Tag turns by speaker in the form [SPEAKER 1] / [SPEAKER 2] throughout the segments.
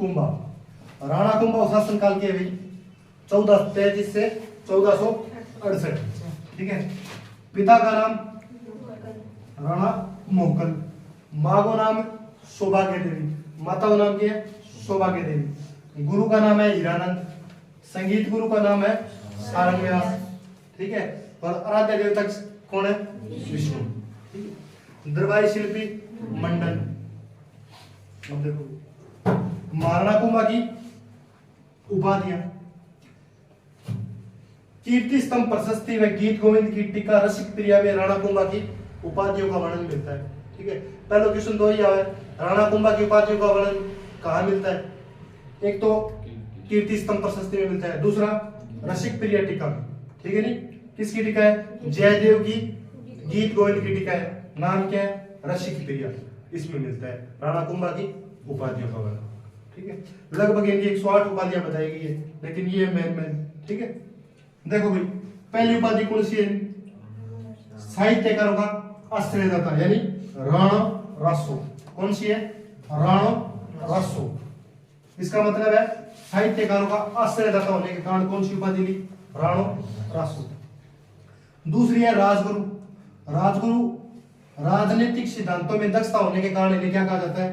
[SPEAKER 1] कुंभा। राणा कुंभा शासन काल के भाई 1433 से 1468। ठीक है। पिता का नाम राणा मोहकल, माँ का नाम सौभाग्य देवी, माता का नाम क्या है सौभाग्य देवी। गुरु का नाम है हीरानंद, संगीत गुरु का नाम है सारंग व्यास। ठीक है। और आराध्य देवता कौन है विष्णु। ठीक है। दरबारी शिल्पी मंडन। अब देखो महाराणा कुंभा की उपाधियां, कीर्ति स्तंभ प्रशस्ति में गीत गोविंद की टीका रसिक प्रिया में राणा कुंभा की उपाधियों का वर्णन मिलता है। ठीक है। पहला क्वेश्चन तो यही है, राणा कुंभा की उपाधियों का वर्णन कहाँ मिलता है? एक तो कीर्ति स्तंभ प्रशस्ति में मिलता है, दूसरा रसिक प्रिया टीका में। ठीक है। नहीं किसकी टीका है? जयदेव की गीत गोविंद की टीका है, नाम क्या है रसिक प्रिया, इसमें मिलता है राणा कुंभा की उपाधियों का वर्णन। ठीक है। लगभग इनकी 108 उपाधियां बताई गई है, लेकिन ये मेन। ठीक है। देखो भाई पहली उपाधि कौन सी है? साहित्यकारों का आश्रयदाता यानी राणा रासो। कौन सी है? राणा रासो। इसका मतलब है साहित्यकारों का आश्रयदाता होने के कारण कौन सी उपाधि ली? राणा रासो। दूसरी है राजगुरु। राजगुरु राजनीतिक सिद्धांतों में दक्षता होने के कारण इन्हें क्या कहा जाता है?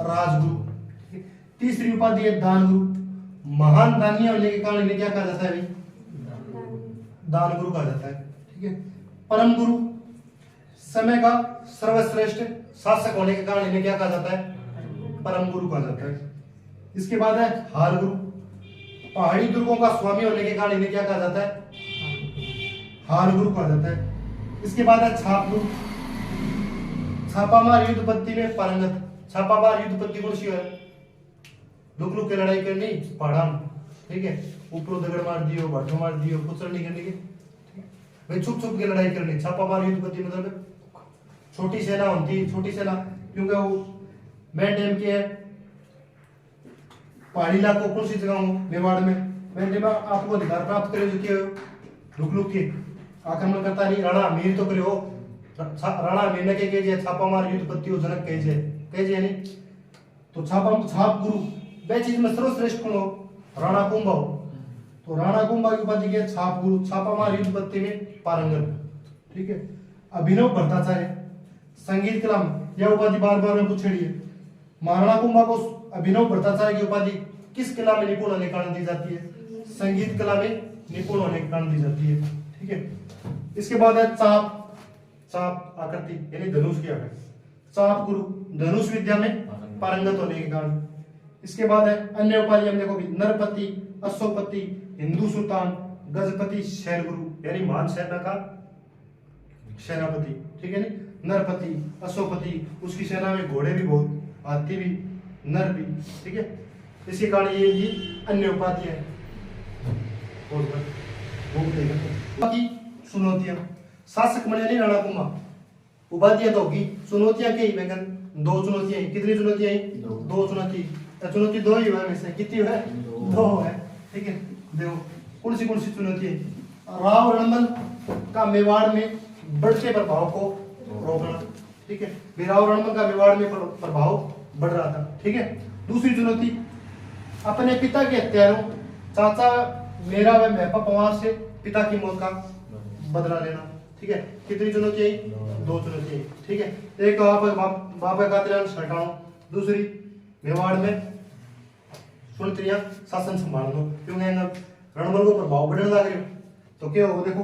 [SPEAKER 1] राजगुरु। तीसरी उपाधि है दानगुरु। महान दानिया होने के कारण इन्हें क्या कहा जाता है? दान गुरु कहा जाता है। ठीक है। परम गुरु समय का सर्वश्रेष्ठ शासक होने के कारण इन्हें क्या कहा जाता है? परम गुरु कहा जाता है। इसके बाद है हार गुरु। पहाड़ी दुर्गों का स्वामी होने के कारण इन्हें क्या कहा जाता है? हार गुरु कहा जाता है। इसके बाद है छाप गुरु। छापामार युद्धपत्ति में पारंगत। छापामार युद्धपत्ति कौन सी है? लुक लुक के लड़ाई करनी पहाड़ा। ठीक है। ऊपरों दगड़ मार दियो, भाटो मार दियो, कुछ नहीं करने के भाई, छुप छुप के लड़ाई करनी। छापामार युद्धपत्ति मतलब छोटी सेना होती है, छोटी सेना, क्योंकि वो मैं डैम के है पहाड़ी इलाकों कौन सी जगह हूँ मेवाड़ में, मैं डैम आपको अधिकार प्राप्त करे जो कि रुक रुक के आक्रमण करता नहीं। राणा अमीर तो करे हो, राणा अमीर ने के जे छापामार युद्धपत्ति हो जनक कहे जे नहीं। तो छाप गुरु वह चीज में सर्वश्रेष्ठ कौन हो? राणा कुंभा हो। तो राणा कुंभा की उपाधि क्या? छाप गुरु, छापामार युद्धपत्ति में पारंगत। ठीक है। अभिनव भट्टाचार्य संगीत कला में, यह उपाधि बार बार में पूछी है। महाराणा कुंभा को अभिनव भट्टाचार्य की उपाधि किस कला में निपुण होने के कारण दी जाती है? संगीत कला में निपुण होने के कारण दी जाती है। ठीक है। इसके बाद है चाप आकृति यानी धनुष की आकृति। चाप गुरु धनुष विद्या में पारंगत होने के कारण। इसके बाद है अन्य उपाधि हम देखो नरपति, अश्वपति, हिंदू सुल्तान, गजपति, शैल गुरु यानी महान सेना का सेनापति। ठीक है। नहीं नरपति, अश्वपति, उसकी सेना में घोड़े भी बहुत, हाथी भी, नर भी। ठीक है। इसी कारण ये अन्य उपाधि है। बाकी चुनौतियां, शासक बने नहीं राणा कुंभा, उपाधियां तो होगी, चुनौतियां क्या ही? दो चुनौतियां। कितनी चुनौतियां? दो चुनौती। चुनौती दो ही है में से कितनी है? दो है। ठीक है। देखो कौन सी चुनौती है? राव रणमल का मेवाड़ में बढ़ते प्रभाव को रोकना। ठीक है। राव रणमल का मेवाड़ में प्रभाव बढ़ रहा था। ठीक है। दूसरी चुनौती अपने पिता के हत्यारों चाचा मेरा व मेहपा पवार से पिता की मौत का बदला लेना। ठीक है। कितनी चुनौती आई? दो चुनौती आई। ठीक है। एक तो बाबा का हटाओ, दूसरी मेवाड़ में सुनत्रिया शासन संभाल दो, क्योंकि रणबल को प्रभाव बढ़ने लग रहे। तो क्या हो? देखो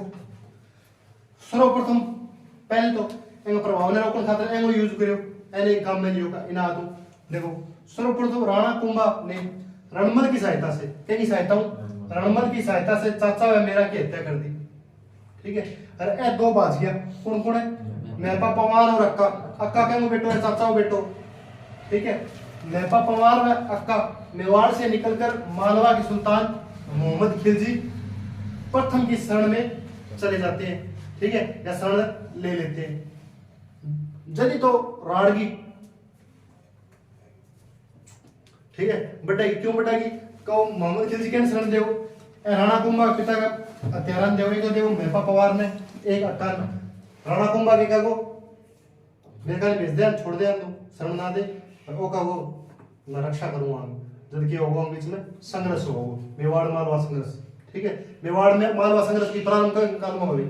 [SPEAKER 1] सर्वप्रथम पहले तो प्रभाव ने रोकने खातिर एंगो यूज करो, एने काम में लियो का इना दो। देखो सर्वप्रथम राणा कुंभा ने रणमल की सहायता से, क्या की सहायता हूं? रणमल की सहायता से चाचा व मेरा की हत्या कर दी। ठीक है। अरे ए दो बाजिया कौन कौन है? मेहपा पवार और अक्का। अक्का के बेटो है, चाचा वो बेटो। ठीक है। मेहपा पवार व अक्का मेवाड़ से निकलकर मालवा के सुल्तान मोहम्मद खिलजी प्रथम की शरण में चले जाते हैं। ठीक है। या शरण ले लेते हैं। यदि तो राणगी, ठीक है, बटाई क्यों बटागी? कहो मोहम्मद खिलजी के शरण देव, राणा कुंभा पिता का हत्यारान देव को देव मेहपा पवार ने एक अक्का राणा कुंभा के को मेरे भेज दे, छोड़ दे, शरण ना दे, वो का वो मैं रक्षा करूंगा। जब क्या होगा बीच में संघर्ष होगा, मेवाड़ मालवा संघर्ष। ठीक है, मेवाड़ में मालवा संघर्ष की प्रारंभ काल में हुई,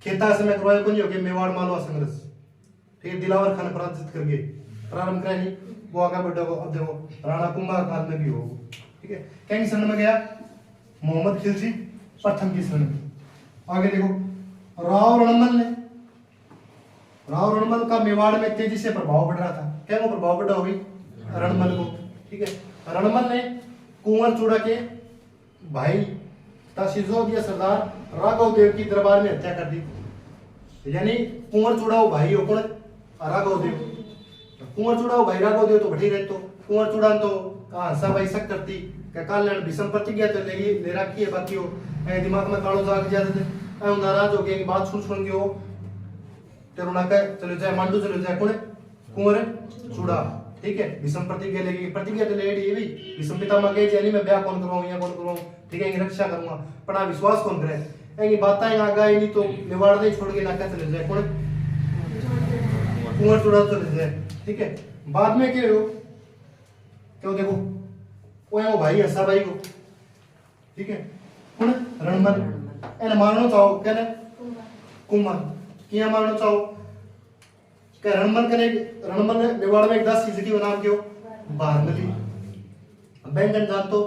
[SPEAKER 1] खेता समय करवाया कौन हो गया मेवाड़ मालवा संघर्ष। ठीक है, दिलावर खान पराजित करके प्रारंभ कराया नहीं, वो आगे बढ़ा को अब देखो राणा कुंभा काल में भी हो। ठीक है, कहीं सन में गया मोहम्मद खिलजी प्रथम की सन में। आगे देखो राव रणमल का मेवाड़ में तेजी से प्रभाव बढ़ रहा था। क्या वो प्रभाव बढ़ा होगी रणमल को। ठीक है, रणमल ने कुंवर चूड़ा के भाई तथा सिसोदिया सरदार राघव देव की दरबार में हत्या कर दी। यानी कुंवर चूड़ा भाई हो कौन राघव देव, कुंवर चूड़ा भाई राघव देव तो बढ़ी रहे, तो कुंवर चूड़ा तो सब ऐसा करती क्या काल विषम प्रतिज्ञा तो ले रखी है, बाकी हो दिमाग में कालो जाग जाते थे, नाराज हो गए बात सुन के हो तेरो ना कह चलो जाए मांडू चलो जाए कौन कुंवर चूड़ा। ठीक है, विषम प्रतिज्ञा लेगी, प्रतिज्ञा तो ले भी विषम पितामह कहे यानी मैं ब्याह कौन करवाऊं या कौन करवाऊं। ठीक है, इनकी रक्षा करूंगा, पर विश्वास कौन करे, ऐसी बातें आगा ही नहीं तो मेवाड़ नहीं छोड़ के नाका चले जाए कौन कुंवर चूड़ा चले जाए। ठीक है, बाद में क्या हो क्यों देखो वो भाई हंसा भाई को। ठीक है, कौन रणमल एने मारनो चाहो कहने कुंभा किया मारनो चाहो क्या रणमल ने मेवाड़ में एक 10 की सिटी बना क्यों बारमली बैंगन जान तो।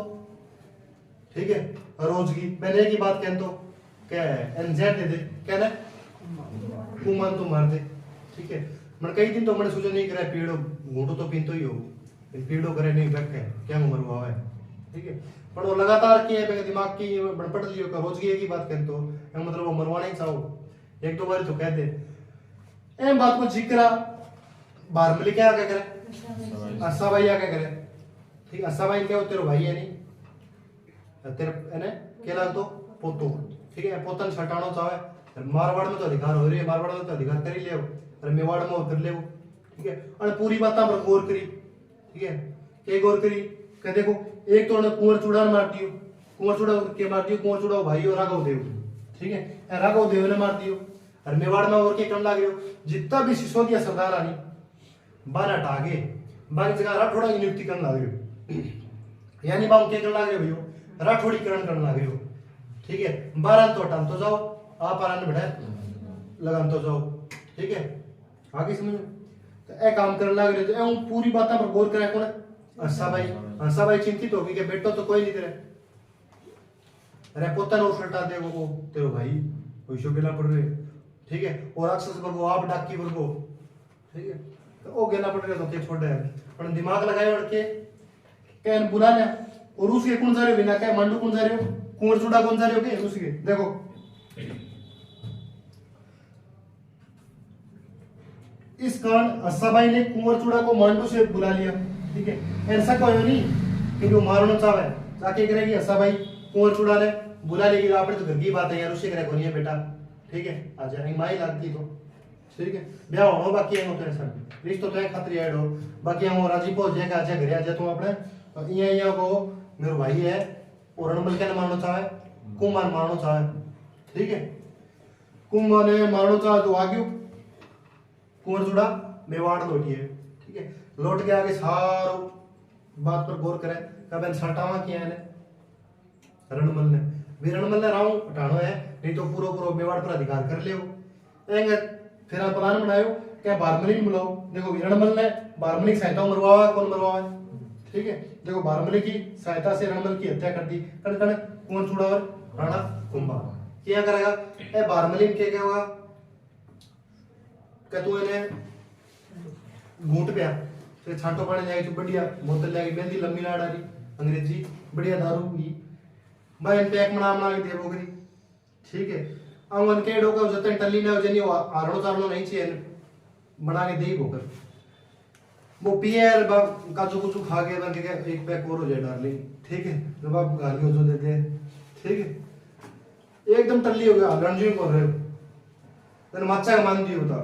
[SPEAKER 1] ठीक है, रोजगी मैंने की बात कहन तो क्या है एनजेड दे दे कहना कुमान तो मार दे। ठीक है, मैं कई दिन तो मैंने सोचा नहीं करा पेड़ो घूटो तो पीन तो ही हो पेड़ो करे नहीं रखे क्या उम्र हुआ है। ठीक है, पर वो लगातार की है दिमाग की बड़पट लियो का रोजगी की बात कहन तो मतलब वो मरवाना ही चाहो एक दो बार तो कह दे एम बात को जिक्रा बारमली क्या करे अस्सा भाई क्या करे। ठीक, अस्सा भाई क्या हो तेरे भाई है नहीं तेरे है क्या लाग दो पोतो। ठीक है, पोतन छटाणो चाहे मारवाड़ में तो अधिकार हो रही है, मारवाड़ में तो अधिकार कर ही ले और मेवाड़ में कर ले। ठीक है, और पूरी बात पर गौर करी। ठीक है, क्या गौर करी कह देखो एक तो कुंवर चूड़ा मार दियो, कुंवर चूड़ा के मार दियो, कुंवर चूड़ा भाई और राघव देव। ठीक है, राघव देव ने मार दियो और मेवाड़ में और के करने लग गयो जितना भी सिसोदिया सरदार आनी बारह टागे बारह जगह राठौड़ा की नियुक्ति करने लग गयो, यानी बाम के करने लग गयो भैया राठौड़ीकरण करने लग गयो। ठीक है, 12 तो टान तो जाओ आप आराम बैठा लगान तो जाओ। ठीक है, आगे समझ तो ए काम करने लग रहे तो पूरी बात पर गौर करे कौन हंसा भाई चिंतित हो गई कि बेटो तो कोई नहीं तेरे अरे पोता नो उल्टा दे वो तेरो भाई कोई शो गेला पड़ रहे। ठीक है, और राक्षस वर्गो आप डाकी वर्गो। ठीक है, तो वो गेला पड़ रहे तो के छोड़ है पर दिमाग लगाए और के कहन बुला ले और उसके कौन जा रहे हो बिना क्या मांडू कौन जा रहे हो कुंवर चूड़ा कौन जा रहे हो के उसके देखो इस कारण अस्साबाई ने कुंवर चूड़ा को मांडू से बुला लिया। ठीक है, ऐसा कोई नहीं कि वो मारना चाहे जाके करेगी अस्साबाई कुंवर चूड़ा ने बुला लेगी आपने तो घर की बात है यार उससे करे कोनी है बेटा। ठीक है, आ जाएगी माई लगती तो ठीक है ब्याह होनो बाकी है तो ऐसा रिश्तो तो है खतरी ऐड हो बाकी हम राजी पहुंच जाएगा आजा घर आ जा तुम अपने ये को मेरे भाई है और रणबल के मारना चाहे कुमार मारना चाहे। ठीक है, कुमार ने मारना चाहे तो आगे कुंवर चूड़ा मेवाड़ लौटिए। ठीक है, लौट के आगे सारो बात पर गौर करें कब सटावा किया है रणमल ने भी रणमल ने राव हटानो है नहीं तो पूरा मेवाड़ पर अधिकार कर ले फिर आप प्लान बनायो क्या बारमली बुलाओ। देखो रणमल ने बारमली की सहायता मरवावा कौन मरवावा। ठीक है, देखो बारमली की सहायता से रणमल की हत्या कर दी कण कण कुंवर चूड़ा और राणा कुंभा क्या करेगा ए बारमली के क्या होगा क्या तू इन्हें घूट पे फिर छांटो पानी जाएगी तो बढ़िया बोतल जाएगी मेहंदी लंबी लाड़ आ रही अंग्रेजी बढ़िया दारू की मैं पैक बना के दे बोगरी। ठीक है, अमन के डोका जतन टल्ली ना जनी आरणो चारणो नहीं चाहिए बना के दे बोकर वो पियर काजू कुछ खा के बन के एक पैक और हो जाए डार्लिंग। ठीक है, जब आप गाली हो जो देते हैं ठीक है एकदम टल्ली हो गया रणजी कर रहे हो तेन माचा का मान दी होता।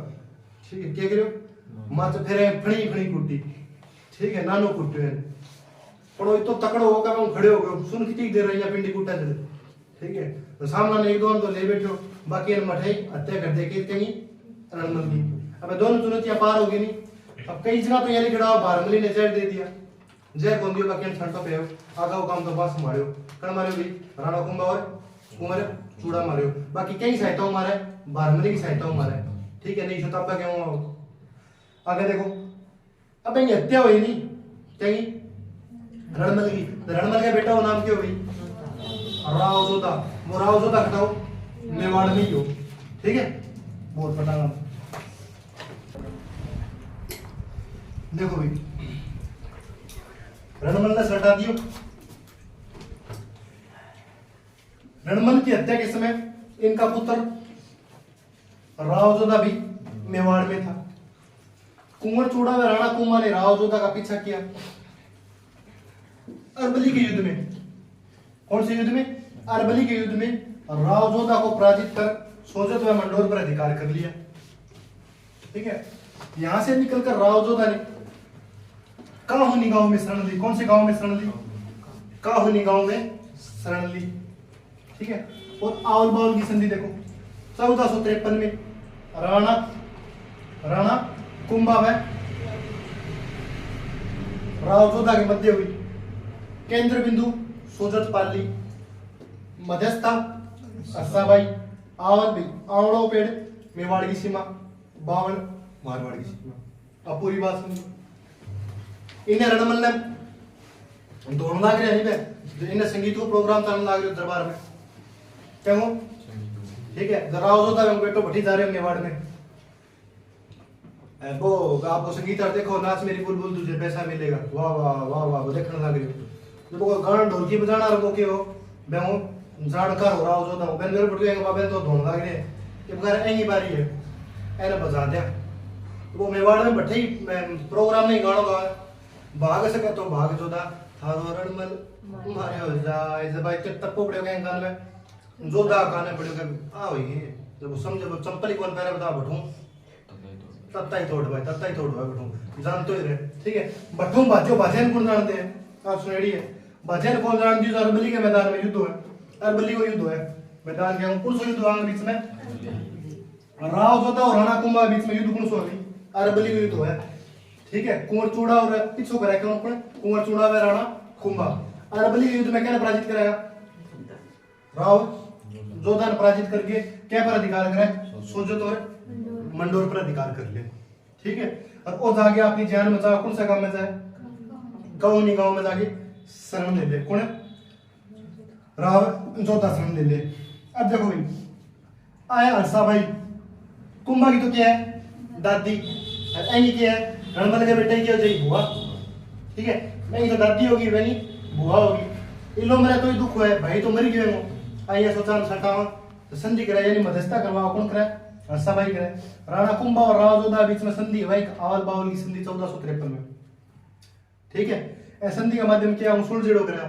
[SPEAKER 1] ठीक है, क्या करो माचा फिर फणी फणी कुटी। ठीक है, नानो कुटे पड़ो तो तकड़ो होगा मैं खड़े हो गए सुन कितनी देर रही पिंडी कुटा चले। ठीक है, तो सामने ने एक दो तो ले बैठो बाकी मठाई हत्या कर दे के कहीं रणमल की अब दोनों चुनौतियां पार हो गई नहीं। अब कई जगह तो यानी खड़ा बारमली ने चढ़ दे दिया जय गोंदियो बाकी छंटो पे आगाऊ काम तो पास मारियो कण मारियो भी राणा कुंभा और कुंवर चूड़ा मारियो बाकी कई सहायता मारे बारमली की सहायता मारे ठीक है नहीं छता क्यों आगे देखो अब ये हत्या हुई नहीं कहीं रणमल का बेटा वो नाम क्यों हुई राव जोधा वो राव जोधा हटाओ मेवाड़ में ही हो ठीक है बहुत बड़ा नाम देखो भाई रणमल ने सटा दियो रणमल की हत्या के समय इनका पुत्र राव जोधा भी मेवाड़ में था कुंवर चूड़ा में राणा कुंभा ने राव जोधा का पीछा किया अरबली के युद्ध में कौन से युद्ध में अरबली के युद्ध में राव जोधा को पराजित कर सोजत व मंडोर पर अधिकार कर लिया ठीक है यहां से निकलकर राव जोधा ने काहुनी गांव में शरण ली कौन से गांव में शरण ली काहुनी गांव में शरण ली ठीक है और आवल बावल की संधि देखो 1453 में राणा कुंभा व राव जोधा के मध्य हुई केंद्र बिंदु सोजत पाली मध्यस्था अस्साबाई आवल भी आवड़ो पेड़ मेवाड़ की सीमा बावल मारवाड़ की सीमा अब पूरी बात समझो इन्हें रणमल ने दोनों लाग रहे हैं इन्हें संगीत को प्रोग्राम करने लाग रहे दरबार में क्या हो ठीक है राव जोधा में बेटो भट्टी जा रहे हैं मेवाड़ में वो आपको संगीत देखो नाच मेरी बुलबुल तुझे पैसा मिलेगा वाह वाह वाह वाह वो देखने लग रही हो जब वो गाना ढोलकी बजाना रखो के हो मैं हूँ जानकार हो रहा हूँ जो बेन मेरे बुढ़े के बाबे तो ढोल लग रहे हैं कि बगैर ऐनी बारी है ऐना बजा दिया वो मेवाड़ में बैठे प्रोग्राम में गाना गा भाग सके तो भाग जोधा थारो रणमल मारे हो जाए जब भाई तप्पो पड़े गए गान में जोधा गाने पड़े गए आ होई जब समझे वो चंपली कौन पैरा बता बैठूं तत्ता ही तोड़ भाई बैठूं जानते ही रहे ठीक है बैठूं बाजो भजन कौन जानते हैं आप सुनेड़ी है भजन कौन जानती है अरबली के मैदान में युद्ध है अरबली को युद्ध है मैदान के कौन सा युद्ध आंग बीच में राव जोधा और राणा कुंभा बीच में युद्ध कौन सा हुई अरबली का युद्ध है ठीक है कुंवर चूड़ा और पीछे करा कौन पर कुंवर चूड़ा व राणा कुंभा अरबली के युद्ध में क्या पराजित कराया राव जोधा ने पराजित करके क्या पर अधिकार कराया सोजत और मंडोर पर अधिकार कर लिया ठीक है और वो जाके अपनी जान बचा कौन सा गांव में जाए काहुनी गांव में जाके शरण ले ले कौन राव जोधा शरण ले ले अब देखो भाई आया हर्षा भाई कुंभा की तो क्या है दादी ऐनी क्या है रणमल के बेटे की हो जाएगी बुआ ठीक है मैं तो दादी होगी वही बुआ होगी इलो मेरा तो दुख है भाई तो मर गए हो आइए सोचा सटावा तो संधि कराए यानी मध्यस्थता करवाओ कौन कराए हर्षा भाई कराए राणा कुंभा और राव जोधा बीच में संधि हुई आवल बावल की संधि 1453 में ठीक है संधि का माध्यम क्या सुल जेड़ो करा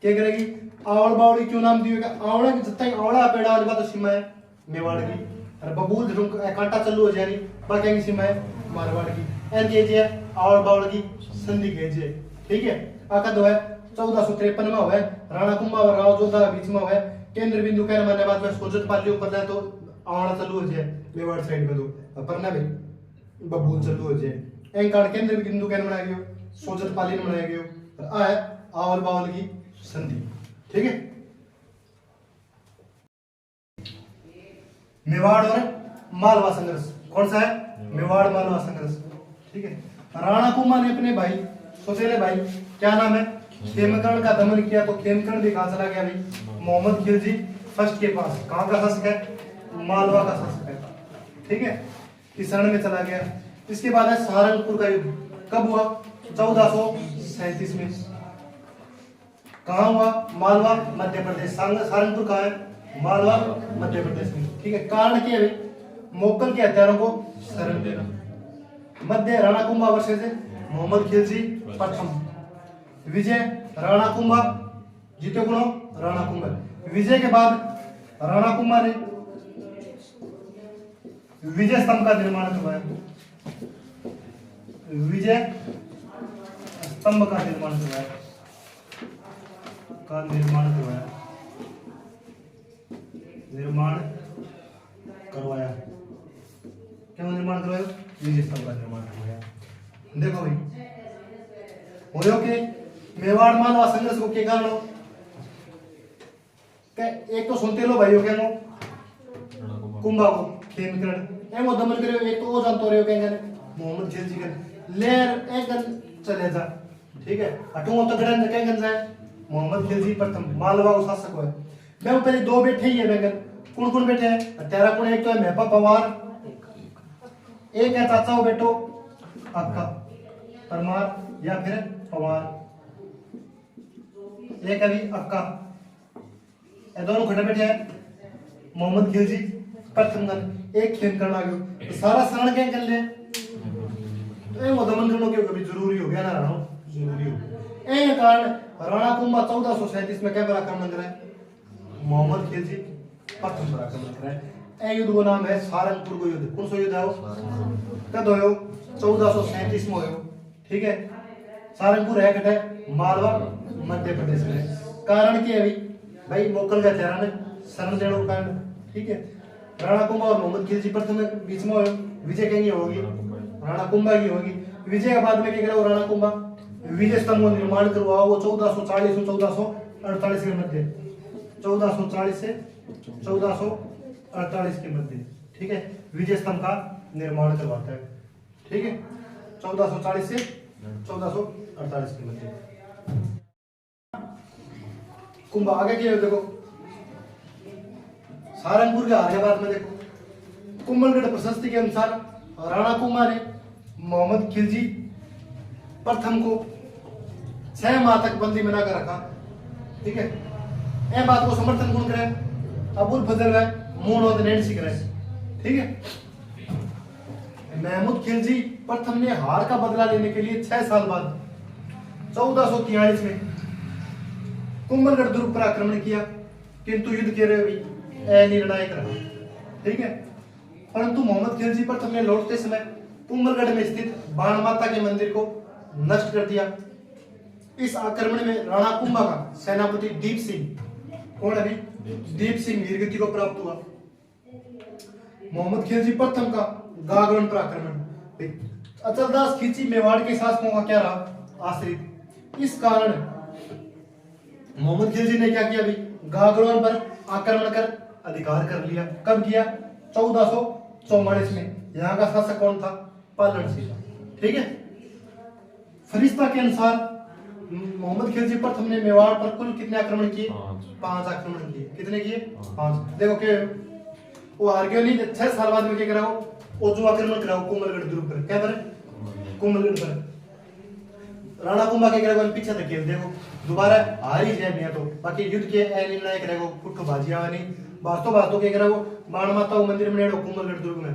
[SPEAKER 1] क्या करेगी आवल बावल की क्यों नाम दिएगा आवड़ा की जितना आवड़ा पेड़ा वाली बात तो सीमा है मेवाड़ की अरे बबूल धरुम कांटा चल्लू हो जानी बाकी की सीमा है मारवाड़ की एन के जे आवल बावल की संधि के जे ठीक है आका दो है 1453 में हुआ राणा कुंभा और राव जोधा बीच में हुआ केंद्र बिंदु कहने माने बाद में सोजत पाली ऊपर जाए तो आवड़ा चल्लू हो जाए मेवाड़ साइड में तो पर ना भाई बबूल चल्लू हो जाए एक कार्ड केंद्र बिंदु कहने बनाया गयो सोजत पाली ने बनाया गयो आ है आवल बावल की संधि ठीक है मेवाड़ और मालवा संघर्ष कौन सा है मेवाड़ मालवा संघर्ष ठीक है राणा कुंभा ने अपने भाई सौतेले भाई क्या नाम है खेमकर्ण का दमन किया तो खेमकर्ण भी कहां चला गया भाई मोहम्मद खिलजी फर्स्ट के पास कहां का शासक है मालवा का शासक है ठीक है इस शरण में चला गया इसके बाद है सहारनपुर का युद्ध कब हुआ 1437 में कहां हुआ मालवा मध्य प्रदेश सहारनपुर कहां है मालवा मध्य प्रदेश में ठीक है कारण क्या है मोगल के हथियारों को शरण देना मध्य राणा कुंभा वर्षे से मोहम्मद खिलजी प्रथम विजय राणा कुंभा जीते कौन राणा कुंभा विजय के बाद राणा कुंभा ने विजय स्तंभ का निर्माण करवाया विजय स्तंभ का निर्माण करवाया क्या निर्माण करवाया विजय स्तंभ का निर्माण करवाया देखो भाई होयो के मेवाड़ मालवा संघर्ष को के कारण हो के एक तो सुनते लो भाइयों के नो कुंभा को खेम कर एमो दमन करे एक तो ओ जानतो रहो के मोहम्मद खिलजी के लेर एक गन चले जा ठीक है हटूंगा तो गड़न के गन जाए मोहम्मद खिलजी प्रथम मालवा को शासक है मैं पहले दो बैठे ही है मैं कौन कौन बैठे हैं तेरा कौन एक तो है मेहपा पवार एक है चाचा बेटो आपका परमार या फिर पवार एक अभी अक्का ये दोनों खड़े बैठे हैं मोहम्मद खिलजी प्रथम गन एक खेम करना गयो तो सारा शरण क्या कर ले ए वो दमन करनो के कभी जरूरी हो गया ना राणो जरूरी हो ए कारण राणा कुंभा 1437 में क्या पराक्रम कर रहा है मोहम्मद खिलजी प्रथम पराक्रम कर रहा है ए युद्ध को नाम है सारंगपुर को युद्ध कौन सा युद्ध है वो कब होयो 1437 में होयो ठीक है सारंगपुर है कटे मालवा मध्य प्रदेश में कारण क्या है भाई मोकल का चेहरा ने शरण लेने का कारण ठीक है राणा कुंभा और मोहम्मद खिलजी प्रथम में बीच में होयो विजय कहीं होगी राणा कुंभा की होगी विजय के बाद में क्या करा राणा कुंभा विजय स्तंभ का निर्माण करवाया वो 1440 से 1448 के मध्य 1440 से 1448 के मध्य ठीक है विजय स्तंभ का निर्माण करवाता है ठीक है 1440 से 1448 के मध्य कुंभ आगे क्या देखो सारंगपुर के आगे बाद में देखो कुंभलगढ़ प्रशस्ति के अनुसार राणा कुंभा ने मोहम्मद खिलजी प्रथम को 6 माह तक बंदी बना कर रखा ठीक है यह बात को समर्थन कौन करे अबुल फजल है मून और नैन्सी करे ठीक है महमूद खिलजी प्रथम ने हार का बदला लेने के लिए 6 साल बाद 1443 में कुंभलगढ़ दुर्ग पर आक्रमण किया किंतु युद्ध के रहे भी निर्णायक रहा ठीक है परंतु मोहम्मद खिलजी प्रथम ने लौटते समय कुंभलगढ़ में स्थित बाण माता के मंदिर को नष्ट कर दिया इस आक्रमण में राणा कुंभा का सेनापति दीप सिंह कौन अभी दीप सिंह वीरगति को प्राप्त हुआ मोहम्मद खिलजी प्रथम का गागरोन पर आक्रमण अचलदास खिलजी मेवाड़ के शासकों का क्या रहा आश्रित इस कारण मोहम्मद खिलजी ने क्या किया अभी गागरोन पर आक्रमण कर अधिकार कर लिया कब किया 1444 में यहाँ का शासक कौन था पालन सिंह ठीक है फरिश्ता के अनुसार मोहम्मद खिलजी प्रथम ने मेवाड़ पर कुल कितने आक्रमण किए 5 आक्रमण किए कितने किए 5 देखो के वो हार गया नहीं 6 साल बाद में क्या कराओ वो जो आक्रमण कराओ कुंभलगढ़ दुर्ग पर क्या पर कुंभलगढ़ पर राणा कुंभा के कराओ पीछे धकेल देखो दोबारा हार ही जाए नहीं तो बाकी युद्ध के निर्णायक रहेगा पुट्ठो भाजिया नहीं वास्तव के कराओ बाण माता मंदिर में नेड़ो कुंभलगढ़ दुर्ग में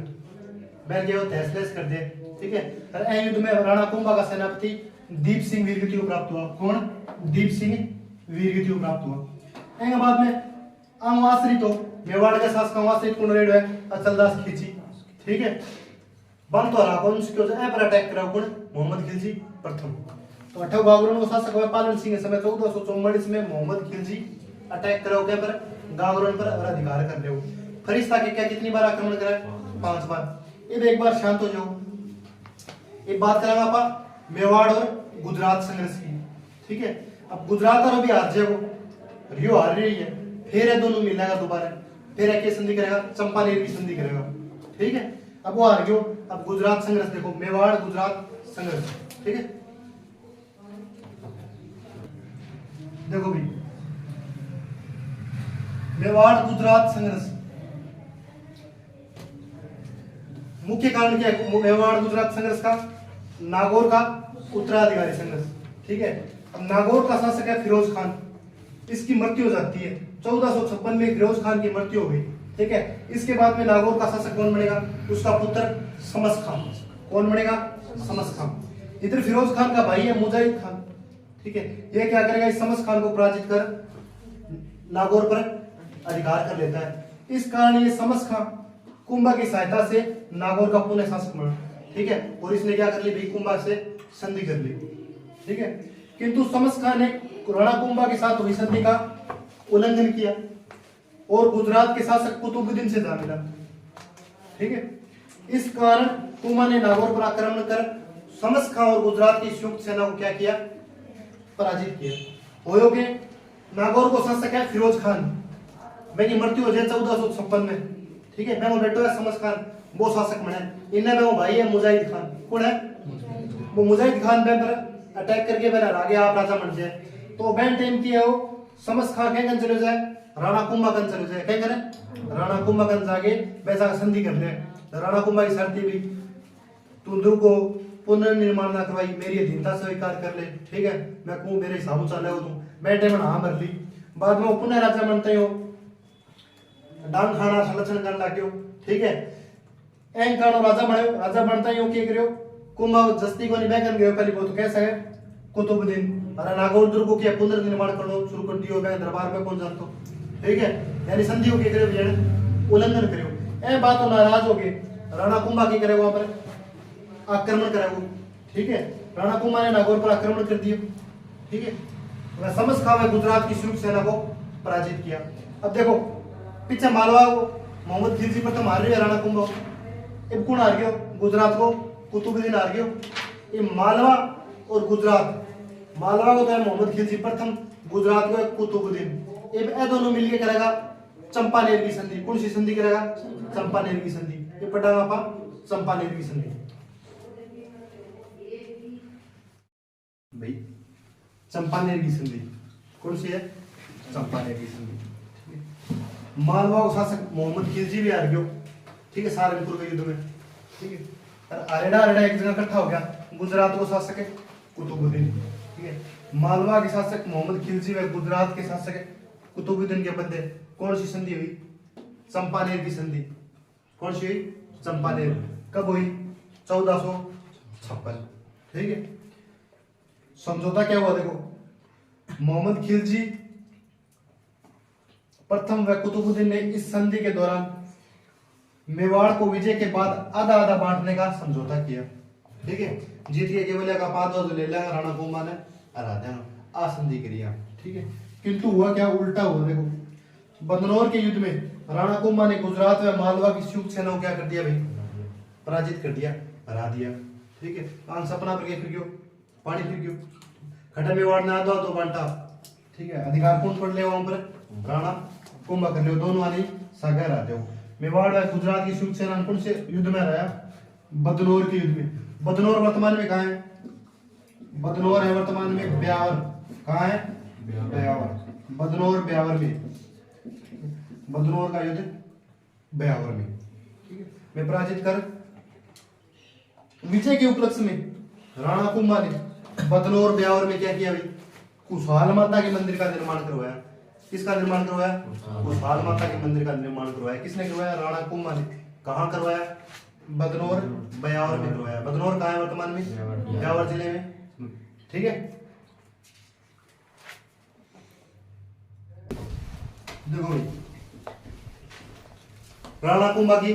[SPEAKER 1] बैठ गए तहस कर दे ठीक है और ए युद्ध में राणा कुंभा का सेनापति दीप सिंह वीरगति को प्राप्त हुआ कौन दीप सिंह वीरगति को प्राप्त हुआ एंगे बाद में आश्रित हो मेवाड़ के शासक आश्रित कौन रेड है अचलदास खिलजी ठीक है बन तो रहा कौन सी ए पर अटैक कराओ कौन मोहम्मद खिलजी प्रथम तो 8 गागरोन को शासक हुआ पालन सिंह के समय 1444 में मोहम्मद खिलजी अटैक कराओ के पर गागरोन पर अधिकार कर ले फरिश्ता के क्या कितनी बार आक्रमण करा 5 बार ये एक बार शांत हो जाओ एक बात करेंगे आप मेवाड़ और गुजरात संघर्ष की ठीक है अब गुजरात और अभी हार जाएगा रियो हार रही है फिर ये दोनों मिलेगा दोबारा फिर एक संधि करेगा चंपानेर की संधि करेगा ठीक है अब वो हार गयो अब गुजरात संघर्ष देखो मेवाड़ गुजरात संघर्ष ठीक है देखो भी मेवाड़ गुजरात संघर्ष मुख्य कारण क्या है मेवाड़ गुजरात संघर्ष का नागौर का उत्तराधिकारी संघर्ष ठीक है अब नागौर का शासक है फिरोज खान इसकी मृत्यु हो जाती है 1456 में फिरोज खान की मृत्यु हो गई ठीक है इसके बाद में नागौर का शासक कौन बनेगा उसका पुत्र समस खान कौन बनेगा समस खान इधर फिरोज खान का भाई है मुजाहिद खान ठीक है ये क्या करेगा इस समस खान को पराजित कर नागौर पर अधिकार कर लेता है इस कारण ये समस खान कुंभा की सहायता से नागौर का पुनः शासक बना ठीक है और इसने क्या कर ली भाई कुंभा से संधि कर ली ठीक है किंतु समस खान ने राणा कुंभा के साथ हुई संधि का उल्लंघन किया और गुजरात के शासक कुतुबुद्दीन से जा मिला ठीक है इस कारण कुंभा ने नागौर पर आक्रमण कर समस खान और गुजरात की संयुक्त सेना को क्या किया पराजित किया। होयो के नागौर को शासक है फिरोज खान, मैंने मृत्यु हो जाए 1456 में, ठीक है। मैं वो बेटो है समस खान, वो शासक बने। इनने में वो भाई है मुजाहिद खान, कौन है वो मुजाहिद खान पे पर अटैक करके मेरा आगे आप राजा बन जाए। तो बैन टाइम की है वो समस खान क्या चले जाए राणा कुंभकर्ण चले जाए, क्या करे राणा कुंभकर्ण जाके वैसा संधि कर ले। राणा कुंभा की शर्ती भी तू दुर्ग को पुनर्निर्माण ना करवाई, मेरी अधीनता स्वीकार कर ले, ठीक है। मैं कहूँ मेरे हिसाब से चले हो तू, मैं टाइम हाँ भर ली। बाद में वो पुनः राजा बनते हो, डांग खाना संरक्षण करने लगे हो, ठीक है। एंग खानो राजा बने, राजा बनता ही हो क्या करियो कुंभा जस्ती को निभा कर गयो। पहली बात तो कैसा है कुतुबुद्दीन अरे नागौर दुर्ग को क्या पुनर्निर्माण करनो शुरू कर दियो, मैं दरबार में पहुंच जाता हूं, ठीक है। यानी संधि को क्या करियो भैया उल्लंघन करियो। ए बात तो नाराज हो गए, राणा कुंभा की करे वहां पर आक्रमण करे वो, ठीक है। राणा कुंभा ने नागौर पर आक्रमण कर दिया, ठीक है। वह समझ खा गुजरात की शुरू सेना को पराजित किया। अब देखो पीछे मालवा को मोहम्मद खिलजी पर तो मार रही है राणा कुंभा, अब कौन हार गयो गुजरात को कुतुबुद्दीन हार गयो। ये मालवा और गुजरात, मालवा को तो है मोहम्मद खिलजी प्रथम, गुजरात को है कुतुबुद्दीन। ये दोनों मिलके करेगा चंपानेर की संधि। कौन सी संधि करेगा चंपानेर की संधि, ये पढ़ागा आपा चंपानेर की संधि भाई। चंपानेर की संधि कौन सी है चंपानेर की संधि। मालवा को शासक मोहम्मद खिलजी भी हार गयो, ठीक है, सहारनपुर के युद्ध में, ठीक है। अरेडा एक जगह इकट्ठा हो गया। गुजरात को शासक है कुतुबुद्दीन, ठीक है। मालवा के शासक मोहम्मद खिलजी व गुजरात के शासक है कुतुबुद्दीन के बंदे। कौन सी संधि हुई चंपानेर की संधि। कौन सी हुई चंपानेर, कब हुई 1456, ठीक है। समझौता क्या हुआ देखो, मोहम्मद खिलजी प्रथम व कुतुबुद्दीन ने इस संधि के दौरान मेवाड़ को विजय के बाद आधा आधा बांटने का समझौता किया, ठीक है। जीत के केवल का पाद ले लिया, राणा कुंभा ने हरा दिया, संधि करिया, ठीक है। किंतु हुआ क्या उल्टा हुआ देखो, बदनौर के युद्ध में राणा कुंभा ने गुजरात व मालवा की संयुक्त सेना को क्या कर दिया भाई पराजित कर दिया, हरा दिया, ठीक है। पान सपना पर फिर गयो पानी फिर गयो, खटा मेवाड़ ने आधा तो बांटा, ठीक है। अधिकार कौन पड़ ले वहां पर राणा कुंभा कर ले, दोनों वाली सागर रहते हो। मेवाड़ व गुजरात की संयुक्त सेना कौन से युद्ध में रहा बदनौर के युद्ध में। बदनौर वर्तमान में कहाँ है, बदनौर है वर्तमान में ब्यावर, कहाँ है ब्यावर, बदनौर ब्यावर में, बदनौर का युद्ध ब्यावर में, ठीक है। में पराजित कर विजय के उपलक्ष्य में राणा कुंभा ने बदनौर ब्यावर में क्या किया भाई कुशहाल माता के मंदिर का निर्माण करवाया। किसका निर्माण करवाया कुशहाल माता के मंदिर का निर्माण करवाया। किसने करवाया राणा कुंभा ने। कहाँ करवाया बदनौर ब्यावर में करवाया। बदनौर कहाँ है वर्तमान में ब्यावर जिले में, ठीक है। देखो भाई राणा कुंभा की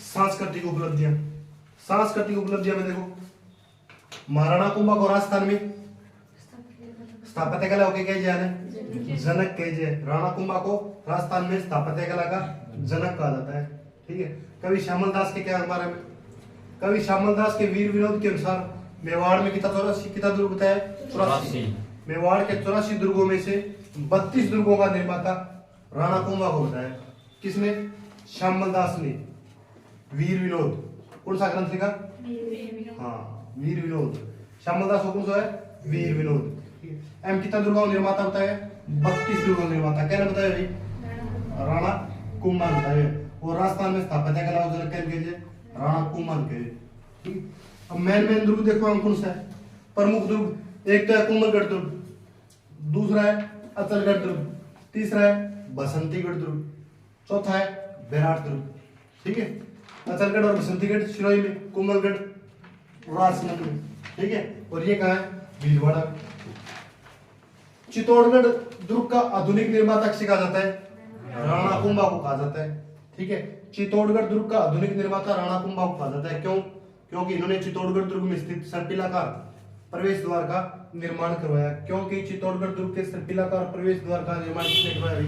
[SPEAKER 1] सांस्कृतिक उपलब्धियां, सांस्कृतिक उपलब्धियां में देखो महाराणा कुंभा को राजस्थान में स्थापत्य कला के कहे जाए जनक कहे जाए। राणा कुंभा को राजस्थान में स्थापत्य कला का जनक कहा जाता है, ठीक है। कवि श्यामल दास के क्या बारे में, कवि श्यामल दास के वीर विनोद के अनुसार मेवाड़ में कितना दुर्ग बताया 84। मेवाड़ के 84 दुर्गों में से 32 दुर्गों का निर्माता राणा कुंभा को बताया। किसने श्यामल दास ने। वीर विनोद कौन सा ग्रंथ लिखा हाँ वीर विनोद, श्यामल दास को कौन सा है वीर विनोद, एम कितना दुर्गों निर्माता बताया 32 दुर्गों निर्माता। क्या बताया भाई राणा कुंभा बताया। और राजस्थान में स्थापत्य कला जनक कह राणा कुंभा के, ठीक। अब मेन दुर्ग देखो हम कौन सा है प्रमुख दुर्ग, एक तो है कुंभलगढ़ दुर्ग, दूसरा है अचलगढ़ दुर्ग, तीसरा है बसंतीगढ़ दुर्ग, चौथा है बेराट दुर्ग, ठीक है। अचलगढ़ और बसंतीगढ़ सिरोही में, कुंभलगढ़ राजसमंद में, ठीक है। और ये कहाँ है भीलवाड़ा। चित्तौड़गढ़ दुर्ग का आधुनिक निर्माता किसे कहा जाता है राणा कुंभा को कहा जाता है, ठीक है। चित्तौड़गढ़ दुर्ग का आधुनिक निर्माता राणा कुंभा को कहा जाता है। क्यों? क्योंकि इन्होंने चित्तौड़गढ़ दुर्ग में स्थित सर्पिलाकार प्रवेश द्वार का निर्माण करवाया। क्योंकि चित्तौड़गढ़ दुर्ग के सर्पिलाकार प्रवेश द्वार का निर्माण किसने करवाया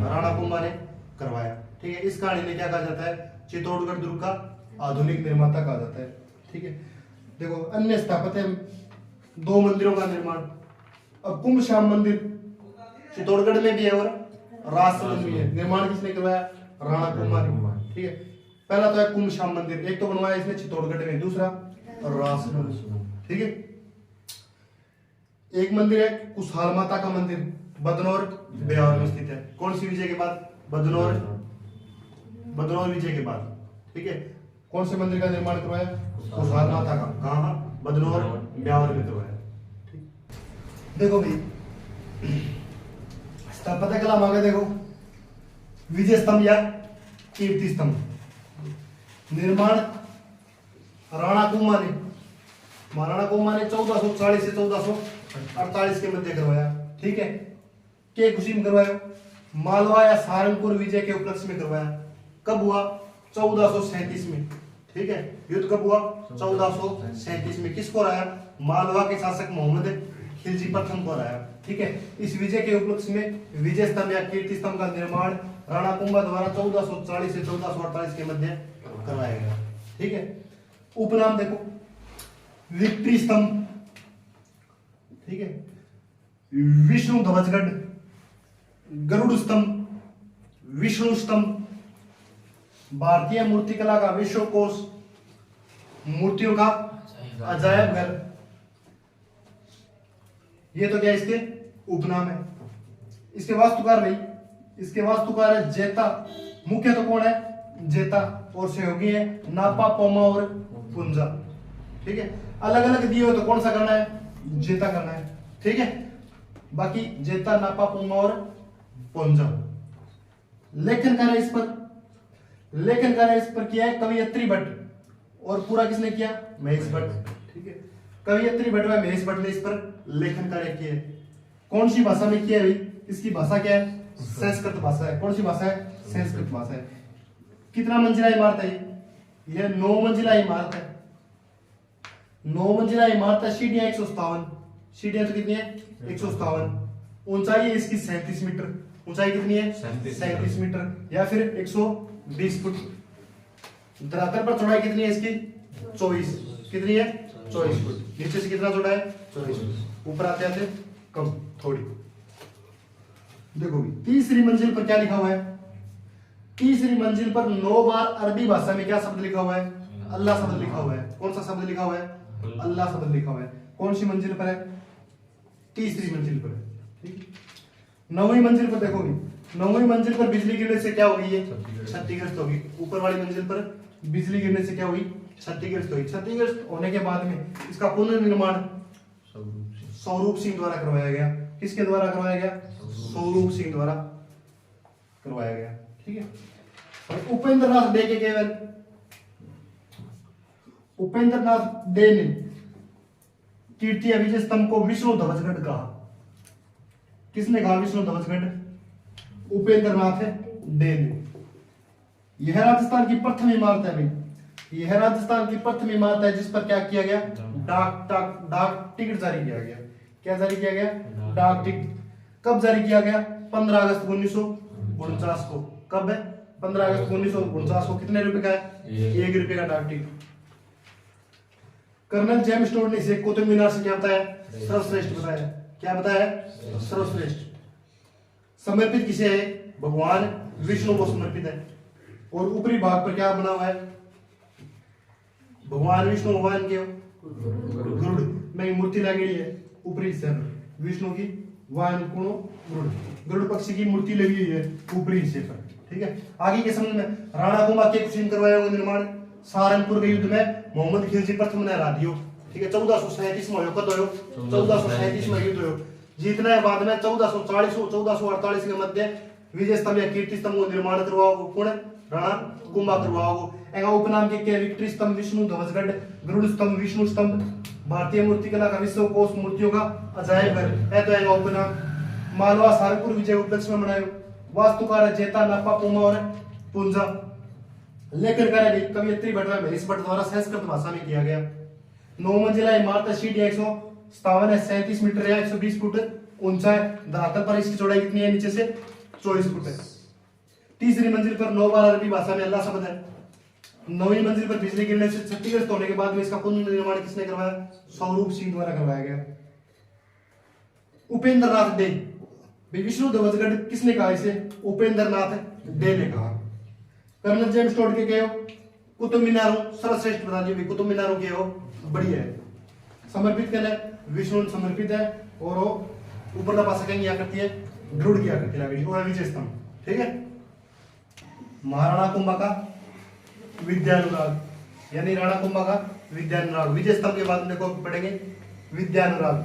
[SPEAKER 1] राणा कुंभा ने करवाया, ठीक है। इस कहानी में क्या कहा जाता है चित्तौड़गढ़ दुर्ग का आधुनिक निर्माता कहा जाता है, ठीक है। देखो अन्य स्थापत्य 2 मंदिरों का निर्माण अब कुंभ श्याम मंदिर चित्तौड़गढ़ में भी है और राजसमंद में है। निर्माण किसने करवाया? राणा कुंभा ने। ठीक है, पहला तो है कुंभ श्याम मंदिर, एक तो बनवाया इसने चित्तौड़गढ़ में, दूसरा राजसमंद। ठीक है, एक मंदिर है कुशहाल माता का मंदिर, बदनौर बिहार में स्थित है। कौन सी विजय के बाद? बदनौर विजय के बाद। ठीक है, कौन से मंदिर का निर्माण करवाया? कुशहाल माता का। कहाँ? बदनौर बिहार में करवाया। देखो भाई, स्थापत्य कला मांगे, देखो विजय स्तंभ या कीर्ति स्तंभ, निर्माण राणा कुंभा ने 1440 से 1448 के मध्य करवाया। ठीक है, के खुशी में करवाया? मालवा या सहारनपुर विजय के उपलक्ष्य में करवाया। कब हुआ? 1437 में। ठीक है, युद्ध कब हुआ? 1437 में। किसको हराया? मालवा के शासक मोहम्मद खिलजी प्रथम को हराया। ठीक है, इस विजय के उपलक्ष्य में विजय स्तंभ या कीर्ति स्तंभ का निर्माण राणा कुंभा द्वारा 1440 से 1448 के मध्य करवाया गया। ठीक है, उपनाम देखो, विक्ट्री स्तंभ, ठीक है, विष्णु ध्वजगढ़, गरुड़ स्तंभ, विष्णु स्तंभ, भारतीय मूर्तिकला का विश्वकोश, मूर्तियों का अजायब घर। ये तो क्या इसके उपनाम है। इसके वास्तुकार भाई, इसके वास्तुकार है जेता। मुख्य तो कौन है? जेता, और सहयोगी है नापा, पोमा और पुंजा। ठीक है, अलग अलग दिए हो तो कौन सा करना है? जेता करना है। ठीक है, बाकी जेता, नापा, पोमा और पुंजा। लेखन कार्य इस पर किया है कवियत्री भट्ट, और पूरा किसने किया? महेश भट्ट। ठीक है, कवियत्री भट्ट व महेश भट्ट ने इस पर लेखन कार्य किया है। कौन सी भाषा में किया है भाई? इसकी भाषा क्या है? संस्कृत भाषा है। कौन सी भाषा है? संस्कृत भाषा है। कितना मंजिला इमारत है ये? 9 मंजिला इमारत है। 9 मंजिला इमारत है। सीढ़ियां 157। सीढ़ियां तो कितनी है? 157। ऊंचाई है इसकी 37 मीटर। ऊंचाई कितनी है? 37 मीटर, या फिर 120 फुट। धरातल पर चौड़ाई कितनी है इसकी? 24। कितनी है? 24 फुट। नीचे से कितना चौड़ा है? 24 फुट। ऊपर आते आते कम थोड़ी। देखो भी, तीसरी मंजिल पर क्या लिखा हुआ है? तीसरी मंजिल पर 9 बार अरबी भाषा में क्या शब्द लिखा हुआ है? अल्लाह शब्द लिखा हुआ है। कौन सा शब्द लिखा हुआ है? अल्लाह शब्द लिखा हुआ है। कौन सी मंजिल पर है? तीसरी मंजिल पर है। ठीक, 9वीं मंजिल पर देखो भी, 9वीं मंजिल पर बिजली गिरने से क्या होगी? ये क्षतिग्रस्त होगी। ऊपर वाली मंजिल पर बिजली गिरने से क्या हुई? क्षतिग्रस्त हुई। क्षतिग्रस्त होने के बाद में इसका पुनर्निर्माण स्वरूप सिंह द्वारा करवाया गया। किसके द्वारा करवाया गया? स्वरूप सिंह द्वारा करवाया गया। ठीक है, और उपेंद्र नाथ डे के केवल उपेंद्र नाथ डे ने कीर्ति विजय स्तंभ को विष्णु ध्वजगढ़ कहा। किसने कहा विष्णु ध्वजगढ़? उपेंद्र नाथ डे ने। यह राजस्थान की प्रथम इमारत है भाई। यह राजस्थान की प्रथम इमारत है जिस पर क्या किया गया? डाक टिकट जारी किया गया। क्या जारी किया गया? डाक टिकट। कब जारी किया गया? 15 अगस्त 1949 को। कब है? 15 अगस्त 1949 को। कितने रुपए का है? 1 रुपए का डाक टिकट। कर्नल जेम्स टोड ने इसे कुतुब मीनार से क्या बताया? सर्वश्रेष्ठ बताया। क्या बताया? सर्वश्रेष्ठ। समर्पित किसे है? भगवान विष्णु को समर्पित है। और ऊपरी भाग पर क्या बना हुआ है? भगवान विष्णु भगवान के गरुड़ में मूर्ति लगी है। ऊपरी हिस्से पर विष्णु की वाहन कोनो गरुड़ पक्षी की मूर्ति लगी हुई है ऊपरी हिस्से पर। ठीक है, आगे के समय में राणा कुंभा के कुछ करवाया हुआ निर्माण सहारनपुर के युद्ध में मोहम्मद खिलजी प्रथम ने हरा दियो। ठीक है, 1437 में 1437 में युद्ध हुआ। जीतना है बाद में 1440 1448 के मध्य विजय स्तंभ या कीर्ति स्तंभ को निर्माण करवाओ। कौन? राणा कुंभा करवाओ। एगा उपनाम के विक्ट्री स्तंभ, विष्णु ध्वजगढ़, गरुड़ स्तंभ, विष्णु स्तंभ, भारतीय मूर्तिकला का विश्वकोश, मूर्तियों का अजायब घर है। तो एगा उपनाम मालवा सहारनपुर विजय उपलक्ष्य में बनायो। वास्तुकार जेता, नापा, पोमा और पुंजा। लेखन कार्य कवियत्री भट्ट महेश भट्ट द्वारा संस्कृत भाषा में किया गया। 9 मंजिला इमारत, सीढ़ियां 157 है, 37 मीटर या 120 फुट ऊंचा है। धरातल पर इसकी चौड़ाई कितनी है? नीचे से 24 फुट है। तीसरी मंजिल पर 9 बार अरबी भाषा में अल्लाह शब्द है। 9वीं मंजिल पर बिजली गिरने से क्षतिग्रस्त होने के बाद में इसका पुनर्निर्माण किसने करवाया? स्वरूप सिंह द्वारा करवाया गया। उपेंद्र नाथ डे, विष्णु ध्वजगढ़ किसने कहा इसे? उपेंद्र नाथ डे ने कहा। कर्नल जेम्स टोड के हो कुतुब मीनारों सर्वश्रेष्ठ बता दिए, कुतुब मीनारों के हो बढ़िया है। समर्पित करना विष्णु समर्पित है, और वो ऊपर दबा सकेंगे या करती है ड्रूड किया करती है और विजय स्तंभ, ठीक है। महाराणा कुंभा का विद्यानुराग, यानी राणा कुंभा का विद्यानुराग। विजय स्तंभ के बाद में देखो पढ़ेंगे विद्यानुराग।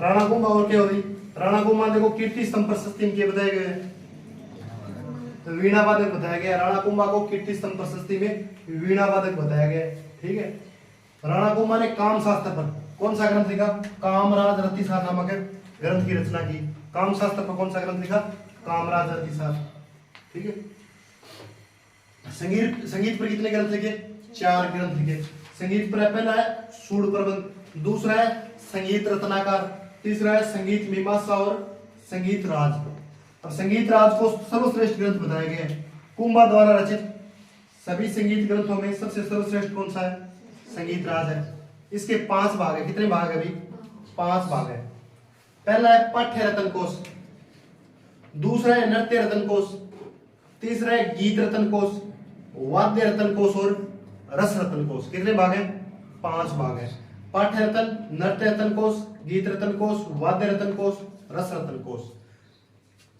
[SPEAKER 1] राणा कुंभा और क्या हो रही? राणा कुंभा देखो कीर्ति स्तंभ प्रशस्ति के बताए गए हैं, वीणा वादक बताया गया। राणा कुंभा को कीर्ति स्तंभ प्रशस्ति में वीणा वादक बताया गया, ठीक है। राणा कुंभा ने काम शास्त्र पर कौन सा ग्रंथ लिखा? कामराज रतिसार नामक ग्रंथ की रचना की। काम शास्त्र पर कौन सा ग्रंथ लिखा? कामराज रतिसार, ठीक है। संगीत पर कितने ग्रंथ लिखे? 4 ग्रंथ लिखे। संगीत पर पहला है सूड प्रबंध, दूसरा है संगीत रत्नाकर, तीसरा है संगीत मीमांसा और संगीत राज। अब संगीत राज को सर्वश्रेष्ठ ग्रंथ बताया गया है। कुंभा द्वारा रचित सभी संगीत ग्रंथों में सबसे सर्वश्रेष्ठ कौन सा है? संगीत राज है। इसके 5 भाग है। कितने भाग है भाई? 5 भाग है। पहला है पाठ्य रतन कोश, दूसरा है नृत्य रतन कोश, तीसरा है गीत रतन कोश, वाद्य रतन कोश और रस रतन कोश। कितने भाग है? 5 भाग है। पाठ्य रतन, नृत्य रतन कोश, गीत रतन कोश, वाद्य रतन कोश, रस रतन कोश।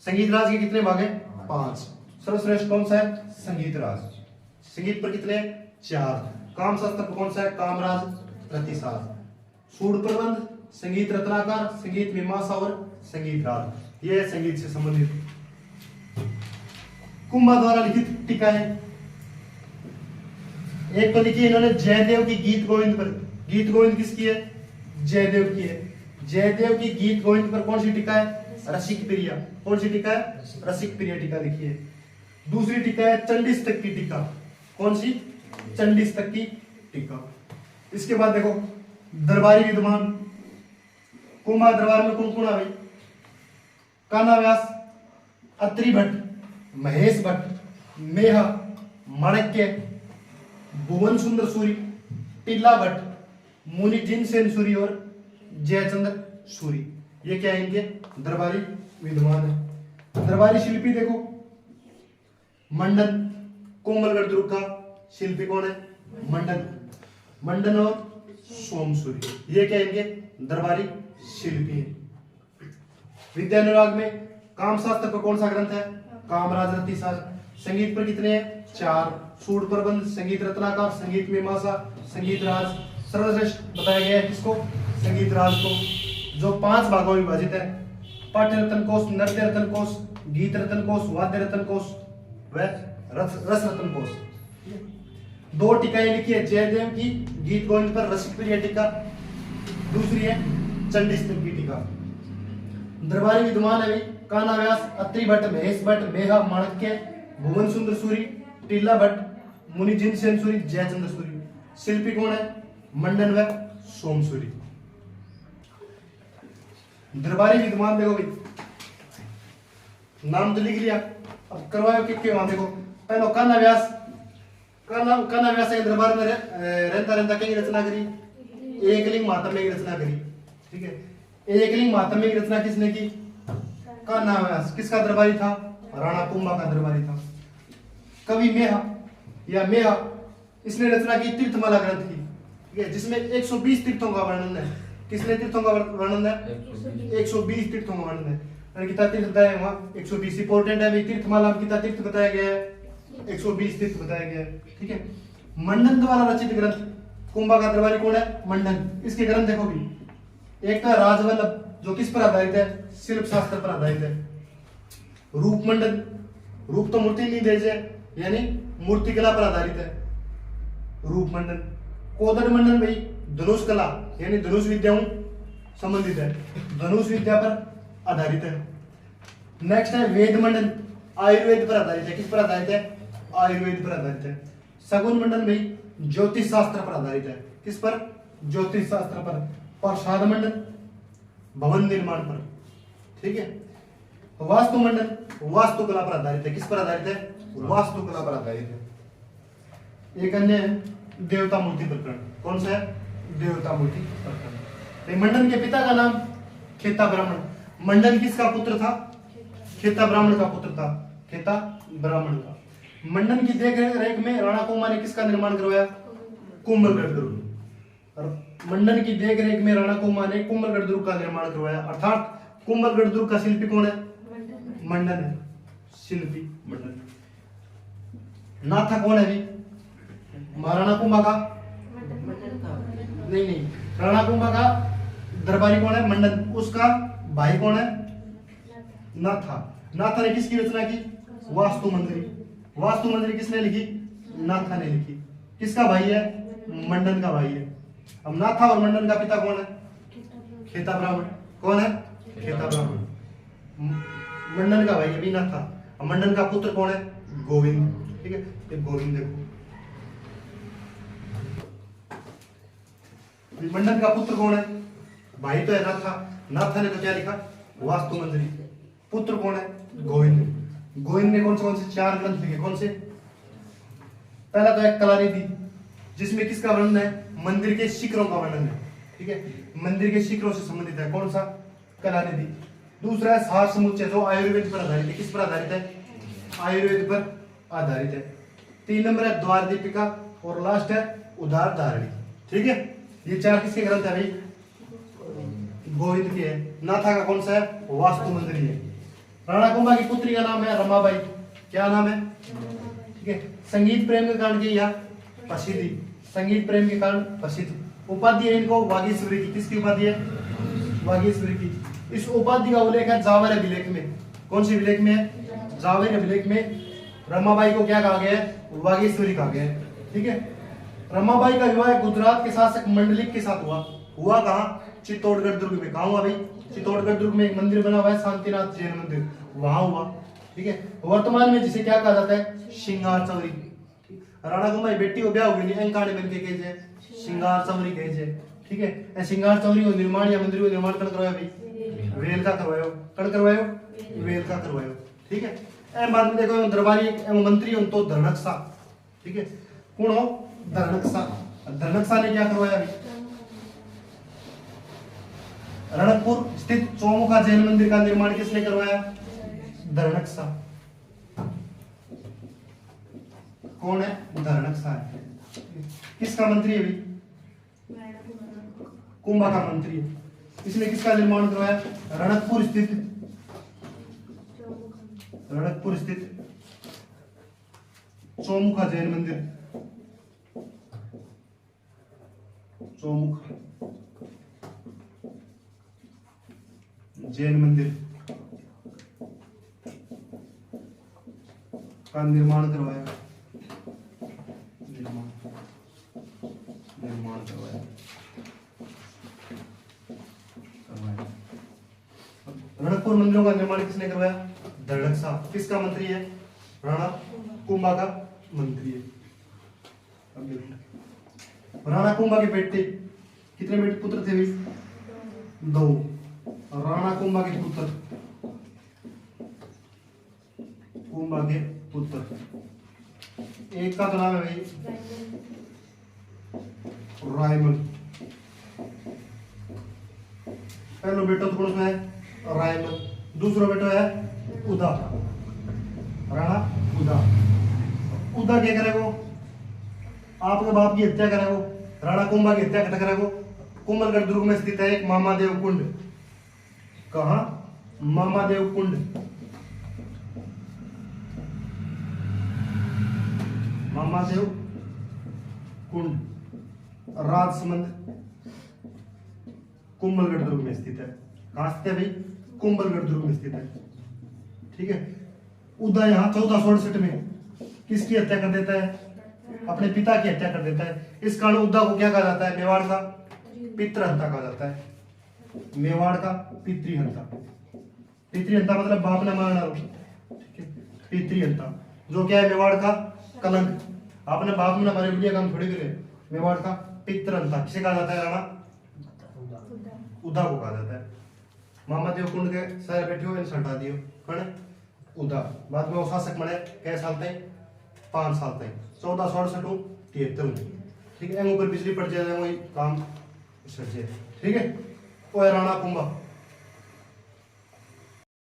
[SPEAKER 1] संगीत राज के कितने भाग है? 5। सर्वश्रेष्ठ कौन सा है? संगीत राज। संगीत पर कितने? 4। काम शास्त्र पर कौन सा है? कामराज रतिसार। सूड प्रबंध, संगीत रत्नाकर, संगीत मीमांसा और संगीत राज। ये है संगीत से संबंधित। कुंभा द्वारा लिखित टीका है। एक तो लिखी इन्होंने जयदेव की गीत गोविंद पर। गीत गोविंद किसकी है? जयदेव की है। जयदेव की गीत गोविंद पर कौन सी टीका है? रसिक प्रिया। कौन सी टीका है? रसिक प्रिया टीका लिखी है। दूसरी टीका है चंडीस्तक की टीका। कौन सी? चंडीस्तक की टीका। इसके बाद देखो दरबारी विद्वान। कुंभा दरबार में कौन कौन आ गई? कान्हा व्यास, अत्रि भट्ट, महेश भट्ट, मेहा, माणक्य, भुवन सुंदर सूरी, टिल्ला भट्ट, मुनि जिनसेन सूरी और जयचंद्र सूरी। ये क्या है? इनके दरबारी विद्वान है। दरबारी शिल्पी देखो मंडन, कोमलगढ़ दुर्ग का शिल्पी कौन है? मंडन। मंडन और सोमसूरी, ये क्या इनके दरबारी शिल्पी है। विद्यानुराग में काम शास्त्र पर कौन सा ग्रंथ है? कामराज रतिसार। संगीत पर कितने हैं? 4। सूड प्रबंध, संगीत रत्नाकर, संगीत मीमांसा, संगीत राज। सर्वश्रेष्ठ बताया गया है किसको? संगीत राज को, जो 5 भागों में विभाजित है। पाठ्य रतन कोश, नृत्य रतन कोश, गीत रतन कोश, वाद्य रतन कोश व रस रतन कोश। 2 टीकाएं लिखी है जयदेव की गीत गोविंद पर, रसिक प्रिया टीका, दूसरी है चंडीस्तक की टीका। दरबारी विद्वान है कान्हा व्यास, अत्रि भट्ट, महेश भट्ट, मेहा, माणक्य, भुवन सुंदर सूरी, टिल्ला भट्ट, मुनि जिनसेन सूरी, जयचंद्र सूरी। शिल्पी कौन है? मंडन व सोमसूरी। दरबारी विद्वान देखो भाई, नाम तो लिख लिया, अब करवाओ कि वहां देखो। पहले कान्हा व्यास। कान्हा व्यास के दरबार में रहता रहता कई रचना करी। एकलिंग महात्म्य की रचना करी, ठीक है। एकलिंग महात्म्य की रचना किसने की? कान्हा व्यास। किसका दरबारी था? राणा कुंभा का दरबारी था। कवि मेहा या मेहा, इसने रचना की तीर्थमाला ग्रंथ की, ठीक है, जिसमें 120 तीर्थों का वर्णन है। किसने तीर्थों का वर्णन है? 120 तीर्थों का वर्णन है। कितना तीर्थ बताया है वहां? 120 इंपोर्टेंट है। तीर्थमाला में कितना तीर्थ बताया गया है? 120 तीर्थ बताया गया है, ठीक है। मंडन द्वारा रचित ग्रंथ। कुंभा का दरबारी कौन है? मंडन। इसके ग्रंथ देखो भी, एक तो राजवल्लभ जो किस पर आधारित है? शिल्प शास्त्र पर आधारित है। रूप मंडन, रूप तो मूर्ति नहीं देजे, यानी मूर्ति कला पर आधारित है रूप मंडन। कोदंड मंडन भाई धनुष कला यानी धनुष विद्याओं संबंधित है, धनुष विद्या पर आधारित है। नेक्स्ट है वेद मंडन, आयुर्वेद पर आधारित है। किस पर आधारित है? आयुर्वेद पर आधारित है। सगुन मंडन भाई ज्योतिष शास्त्र पर आधारित है। किस पर? ज्योतिष शास्त्र पर। प्रसाद मंडन भवन निर्माण पर, ठीक है। वास्तु मंडन वास्तुकला पर आधारित है। किस पर आधारित है? वास्तुकला पर आधारित है। एक अन्य है देवता मूर्ति प्रकरण। कौन सा है? देवता मूर्ति प्रकरण। मंडन के पिता का नाम खेता ब्राह्मण। मंडन किसका पुत्र था? खेता ब्राह्मण का पुत्र था, खेता ब्राह्मण का। मंडन की देख रेख में राणा कुंभा ने किसका निर्माण करवाया? कुंभलगढ़ दुर्ग। और मंडन की देख रेख में राणा कुंभा ने कुंभलगढ़ दुर्ग का निर्माण करवाया, अर्थात कुंभलगढ़ दुर्ग का शिल्पी कौन है? मंडन है, शिल्पी मंडन। नाथा कौन है अभी? महाराणा कुंभा का नहीं, राणा कुंभा का दरबारी कौन है? मंडन। उसका भाई कौन है? नाथा। नाथा ने किसकी रचना की? वास्तु मंजरी। वास्तु मंजरी किसने लिखी? नाथा ने लिखी। किसका भाई है? मंडन का भाई है। अब नाथा और मंडन का पिता कौन है? खेता ब्राह्मण। कौन है? खेता ब्राह्मण। मंडन का भाई अभी नाथा। अब मंडन का पुत्र कौन है? गोविंद। ठीक है, ये गोविंद देखो, मंडन का पुत्र कौन है? भाई तो है नाथा। नाथा ने तो क्या लिखा? वास्तु मंजरी। पुत्र कौन है? गोविंद। गोविंद ने कौन से 4 ग्रंथ लिखे? कौन से? पहला तो एक कलानिधि, जिसमें किसका वर्णन है? मंदिर के शिखरों का वर्णन है। ठीक है, मंदिर के शिखरों से संबंधित है। कौन सा? कलानिधि। दूसरा है सार समुच्चय, जो आयुर्वेद पर आधारित है। किस पर आधारित है? आयुर्वेद पर आधारित है। 3 नंबर है द्वार दीपिका, और लास्ट है उदार धारणी। ठीक है, ये 4 किसके ग्रंथ है भाई? गोविंद के है। नाथा का कौन सा है? वास्तु मंजरी है। राणा कुंभा की पुत्री का नाम है रमाबाई। क्या नाम है? ठीक है, संगीत प्रेम के कारण की यह प्रसिद्धि, संगीत प्रेम के कारण प्रसिद्ध। उपाधि है इनको वागीश्वरी की। किसकी उपाधि है? वागीश्वरी की। इस उपाधि का उल्लेख है जावर अभिलेख में। कौन से अभिलेख में है? जावर अभिलेख में रमाबाई को क्या कहा गया है? वागीश्वरी कहा गया है। ठीक है, रमाबाई का विवाह गुजरात के शासक मंडलिक के साथ हुआ कहाँ? चित्तौड़गढ़ दुर्ग में। कहाँ हुआ भाई? चित्तौड़गढ़ दुर्ग में एक मंदिर बना हुआ है, शांतिनाथ जैन मंदिर, वहां हुआ। ठीक है, वर्तमान में जिसे क्या कहा जाता है? श्रृंगार चौरी। राणा कुंभा की बेटी को ब्याह हुई नहीं, अंकाने बन के कहे श्रृंगार चौरी कहे। ठीक है, श्रृंगार चौरी को निर्माण या मंदिर को निर्माण कौन करवाया भाई? वेल का करवायो। कौन करवायो? वेल का करवायो। ठीक है, एम बाद में देखो दरबारी एवं मंत्री तो धरणकसा। ठीक है, कौन हो? धरणकसा। धरणकसा ने क्या करवाया भाई? रणकपुर स्थित चौमुखा जैन मंदिर का निर्माण किसने करवाया? धरणकसा। कौन है? धरणकसा है। किसका मंत्री है भाई? कुंभा का मंत्री है। इसने किसका निर्माण करवाया? रणकपुर स्थित चौमुखा जैन मंदिर। चौमुखा जैन मंदिर का निर्माण करवाया। निर्माण करवाया। रणकपुर मंदिरों का निर्माण किसने करवाया? धरणकसा। किसका मंत्री है? राणा कुंभा का मंत्री है। राणा कुंभा के बेटे कितने बेटे पुत्र थे? 2। राणा कुंभा के पुत्र, कुंभा के पुत्र, एक का तो नाम है भाई रायमल। पहला बेटा तो कौन सा है? रायमल। दूसरा बेटा है उदा, राणा उदा। उदा क्या करेगो? आपके बाप की हत्या करेगो, राणा कुंभा की हत्या करेगो। कुंभलगढ़ दुर्ग में स्थित है एक मामादेव कुंड। कहा? मामादेव कुंड। मामादेव कुंड राजसमंद कुंभलगढ़ दुर्ग में स्थित है। कहां स्थित है भाई? कुंभलगढ़ दुर्ग में स्थित है। ठीक है, उदा यहाँ 1468 में किसकी हत्या कर देता है? अपने पिता की हत्या कर देता है। इस कारण उदा को क्या कहा जाता है? मेवाड़ का पितृहंता कहा जाता है। मेवाड़ का पितृहंता। पितृहंता मतलब बाप ने मारना। ठीक है, पितृहंता जो क्या है? मेवाड़ का कलंक। आपने बाप ने हमारे बढ़िया काम थोड़ी करे। मेवाड़ का पितृहंता किसे कहा जाता है? राणा उदा को कहा जाता है। मामादेव कुंड के सारे बैठे हुए हटा दियो। कौन? उदा। बाद में वो शासक बने कै साल तक? 5 साल तक, 1468-73। ठीक है, ऊपर बिजली पड़ जाए वही काम। ठीक है, वो है राणा कुंभा।